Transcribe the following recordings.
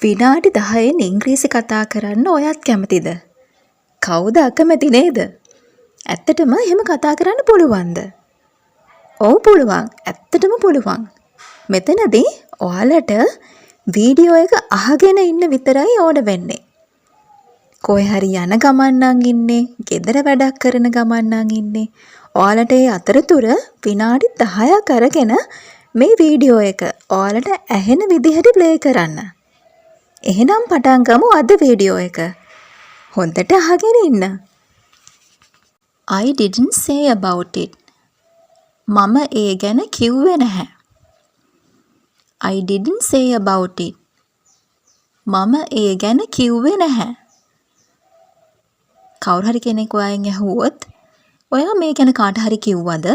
විනාඩි 10න් ඉංග්‍රීසි කතා කරන්න ඔයත් කැමතිද? කවුද අකමැති නේද? ඇත්තටම එහෙම කතා කරන්න පුළුවන්ද? ඔව් පුළුවන්. ඇත්තටම පුළුවන්. මෙතනදී ඔයාලට වීඩියෝ එක අහගෙන ඉන්න විතරයි ඕන වෙන්නේ. කොහේ හරි යන ගමන් නම් ඉන්නේ, ගෙදර වැඩක් කරන ගමන් නම් ඉන්නේ. ඔයාලට ඒ අතරතුර විනාඩි 10ක් අරගෙන මේ වීඩියෝ එක ඔයාලට ඇහෙන විදිහට ප්ලේ කරන්න. එහෙනම් පටන් ගමු අද වීඩියෝ එක. හොඳට අහගෙන ඉන්න. I didn't say about it. මම ඒ ගැන කිව්වේ නැහැ. I didn't say about it. මම ඒ ගැන කිව්වේ නැහැ. කවුරු හරි කෙනෙක් ඔයාගෙන් ඇහුවොත් ඔයා මේ ගැන කාට හරි කිව්වද?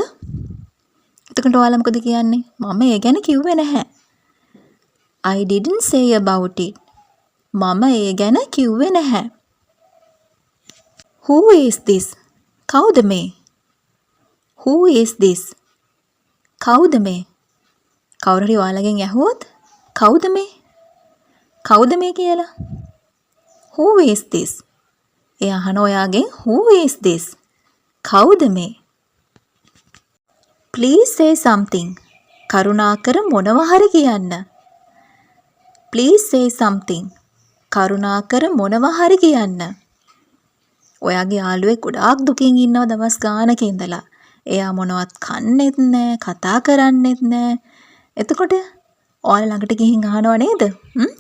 එතකොට ඔයාලා මොකද කියන්නේ? මම ඒ ගැන කිව්වේ නැහැ. I didn't say about it. මම ඒ ගැන කිව්වේ නැහැ. Who is this? කවුද මේ? Who is this? කවුද මේ? කවුරු හරි ඔයාලගෙන් ඇහුවොත් කවුද මේ? කවුද මේ කියලා? Who is this? එයා අහන ඔයාගෙන් Who is this? කවුද මේ? Please say something. කරුණාකර මොනවා හරි කියන්න. Please say something. කරුණාකර මොනවා හරි කියන්න. ඔයාගේ යාළුවෙක් ගොඩාක් දුකින් ඉන්නව දවස් ගානක ඉඳලා. එයා මොනවත් කන්නේත් නැහැ, කතා කරන්නේත් නැහැ. එතකොට ඔයාලා ළඟට ගිහින් අහනව නේද?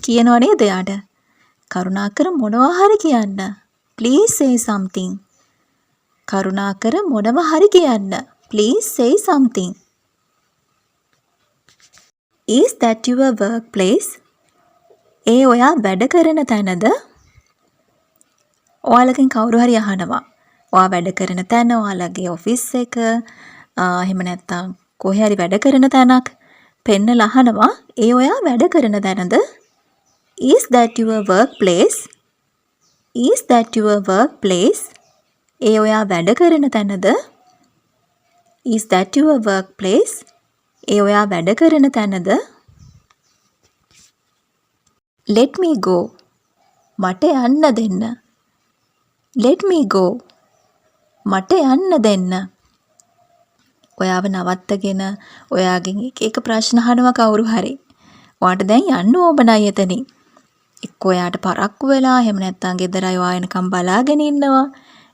කියනව නේද එයාට? කරුණාකර මොනවා හරි කියන්න. Please say something. කරුණාකර මොනවා හරි කියන්න. Please say something. Is that your workplace? ඒ ඔයා වැඩ කරන තැනද? ඔයාලගෙන් කවුරු හරි අහනවා. ඔයා වැඩ කරන තැන, ඔයාලගේ ඔෆිස් එක, එහෙම නැත්නම් කොහේ හරි වැඩ කරන තැනක් පෙන්නලා අහනවා. ඒ ඔයා වැඩ කරන තැනද? Is that your workplace? Is that your workplace? ඒ ඔයා වැඩ කරන තැනද? Is that your workplace? ඒ ඔයා වැඩ කරන තැනද? Let me go. මට යන්න දෙන්න. Let me go. මට යන්න දෙන්න. ඔයාව නවත්තගෙන ඔයාගෙන් එක ප්‍රශ්න අහනවා කවුරු හරි. ඔයාට දැන් යන්න ඕබනයි එතනින්. එක්ක ඔයාට පරක්කු වෙලා එහෙම නැත්නම් ගෙදර අය ඔයා එනකම් බලාගෙන ඉන්නවා.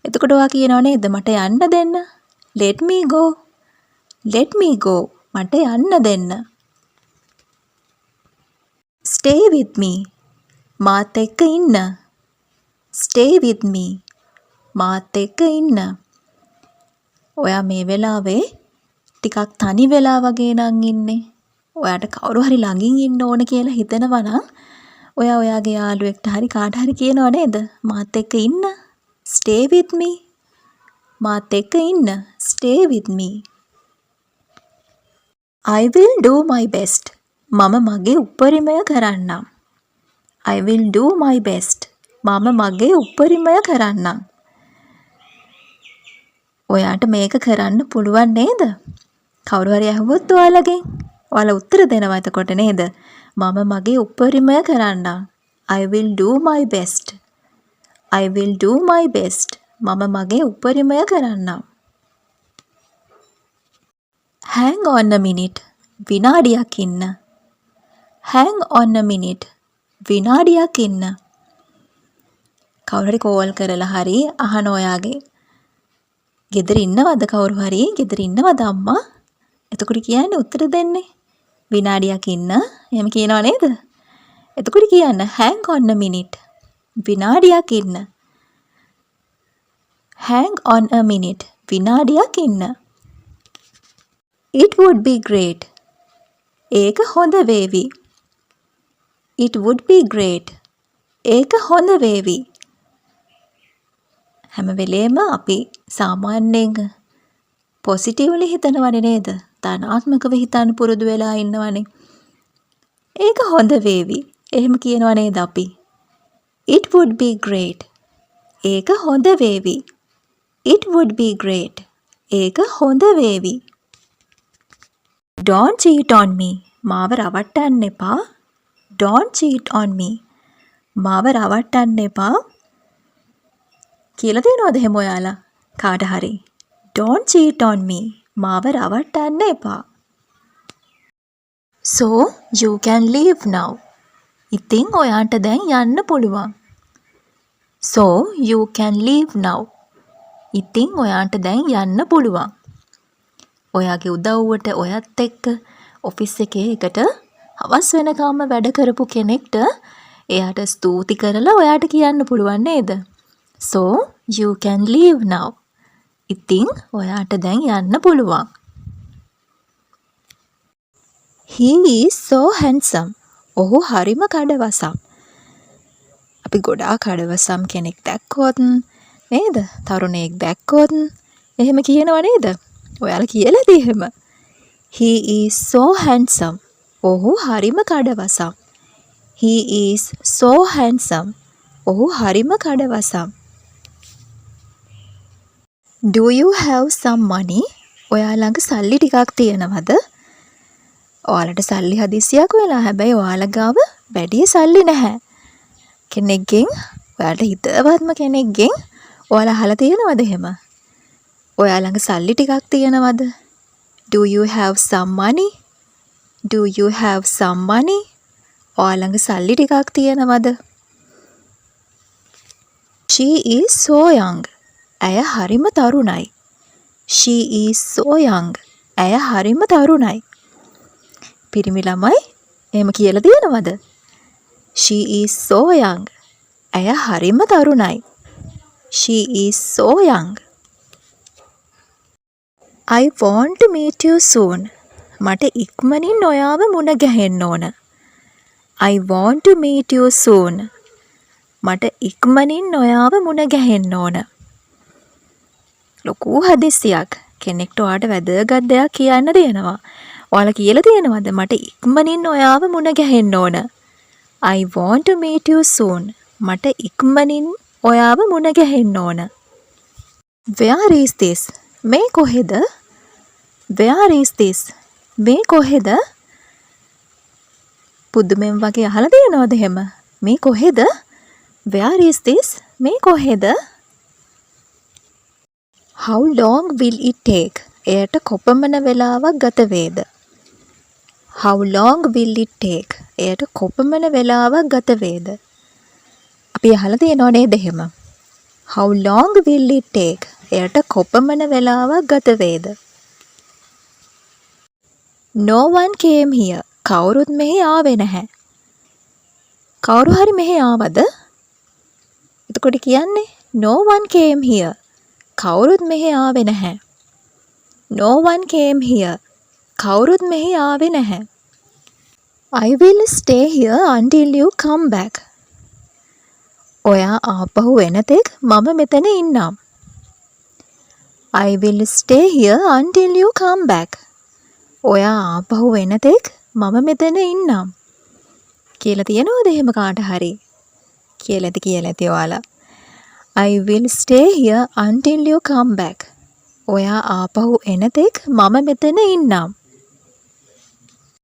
එතකොට ඔයා කියනව නේද මට යන්න දෙන්න. Let me go. Let me go. මට යන්න දෙන්න. Stay with me. මාත් එක්ක ඉන්න. Stay with me. මාත් එක්ක ඉන්න. ඔයා මේ වෙලාවේ ටිකක් තනි වෙලා වගේ නම් ඉන්නේ. ඔයාට කවුරු හරි ළඟින් ඉන්න ඕන කියලා හිතනවා නම් ඔයා ඔයාගේ යාළුවෙක්ට හරි කාට හරි කියනව නේද? මාත් එක්ක ඉන්න. Stay with me. මාත් එක්ක ඉන්න. Stay with me. I will do my best. මම මගේ උපරිමය කරන්නම්. I will do my best. මම මගේ උපරිමය කරන්නම්. ඔයාට මේක කරන්න පුළුවන් නේද? කවුරු හරි අහුවොත් ඔයාලගෙන් ඔයාලා උත්තර දෙනවා එතකොට නේද? මම මගේ උපරිමය කරන්නම්. I will do my best. I will do my best. මම මගේ උපරිමය කරන්නම්. Hang on a minute. විනාඩියක් ඉන්න. Hang on a minute. විනාඩියක් ඉන්න. කවුරු හරි කෝල් කරලා හරි අහන ඔයාගේ ගෙදර ඉන්නවද කවුරු හරි? ගෙදර ඉන්නවද අම්මා? එතකොට කියන්නේ උත්තර දෙන්නේ විනාඩියක් ඉන්න. එහෙම කියනව නේද? එතකොට කියන්න hang on a minute. විනාඩියක් ඉන්න. Hang on a minute. විනාඩියක් ඉන්න. It would be great. ඒක හොඳ වේවි. It would be great. ඒක හොඳ වේවි. හැම වෙලේම අපි සාමාන්‍යයෙන් පොසිටිව්ලි හිතනවනේ නේද? ධනාත්මකව හිතන්න පුරුදු වෙලා ඉන්නවනේ. ඒක හොඳ වේවි. එහෙම කියනව නේද අපි? It would be great. ඒක හොඳ වේවි. It would be great. ඒක හොඳ වේවි. Don't cheat on me. මාව රවට්ටන්න එපා. Don't cheat on me. මාව රවට්ටන්න එපා කියලා දෙනවද එහෙම ඔයාලා කාට හරි? Don't cheat on me. මාව රවට්ටන්න එපා. So you can leave now. ඉතින් ඔයාට දැන් යන්න පුළුවන්. So you can leave now. ඉතින් ඔයාට දැන් යන්න පුළුවන්. ඔයාගේ උදව්වට ඔයත් එක්ක ඔෆිස් එකේ එකට හවස් වෙනකම්ම වැඩ කරපු කෙනෙක්ට එයාට ස්තුති කරලා ඔයාට කියන්න පුළුවන් නේද? So you can leave now. ඉතින් ඔයාට දැන් යන්න පුළුවන්. He is so handsome. ඔහු හරිම කඩවසම්. අපි ගොඩාක් කඩවසම් කෙනෙක් දැක්කොත් නේද? තරුණයෙක් දැක්කොත් එහෙම කියනව නේද? ඔයාලා කියලාද එහෙම? He is so handsome. ඔහු හරිම කඩවසම්. He is so handsome. ඔහු හරිම කඩවසම්. Do you have some money? ඔයා ළඟ සල්ලි ටිකක් තියෙනවද? ඔයාලට සල්ලි හදිසියක් වෙලා හැබැයි ඔයාලා ගාව වැඩි සල්ලි නැහැ. කෙනෙක්ගෙන් ඔයාලට හිතවත්ම කෙනෙක්ගෙන් ඔයාලා අහලා තියෙනවද එහෙම? ඔයා ළඟ සල්ලි ටිකක් තියෙනවද? Do you have some money? Do you have some money? ඔයා ළඟ සල්ලි ටිකක් තියෙනවද? She is so young. ඇය හරිම තරුණයි. She is so young. ඇය හරිම තරුණයි. පිරිමි ළමයි එහෙම කියලා තියෙනවද? She is so young. ඇය හරිම තරුණයි. She is so young. I want to meet you soon. මට ඉක්මනින් ඔයාව මුණ ගැහෙන්න ඕන. I want to meet you soon. මට ඉක්මනින් ඔයාව මුණ ගැහෙන්න ඕන. ලොකු හදිස්සියක්. කෙනෙක්ට ඔයාට වැදගත් දෙයක් කියන්න දෙනවා. ඔයාලා කියලා තියෙනවද මට ඉක්මනින් ඔයාව මුණ ගැහෙන්න ඕන. I want to meet you soon. මට ඉක්මනින් ඔයාව මුණ ගැහෙන්න ඕන. Where is this? මේ කොහෙද? Where is this? මේ කොහෙද? පුදුමෙන් වගේ අහලා තියෙනවද එහෙම? මේ කොහෙද? Where is this? මේ කොහෙද? How long will it take? එයට කොපමණ වෙලාවක් ගත වේද? How long will it take? එයට කොපමණ වෙලාවක් ගත වේද? අපි අහලා තියෙනව නේද එහෙම? How long will it take? එයට කොපමණ වෙලාවක් ගත වේද? No one came here. කවුරුත් මෙහි ආවේ නැහැ. කවුරු හරි මෙහි ආවද? එතකොට කියන්නේ no one came here. කවුරුත් මෙහි ආවේ නැහැ. No one came here. කවුරුත් මෙහි ආවේ නැහැ. I will stay here until you come back. ඔයා ආපහු එනතෙක් මම මෙතන ඉන්නම්. I will stay here until you come back. ඔයා ආපහු එනතෙක් මම මෙතන ඉන්නම්. කියලා තියනවද එහෙම කාට හරි? කියලා ඇති ඔයාලා. I will stay here until you come back. ඔයා ආපහු එනතෙක් මම මෙතන ඉන්නම්.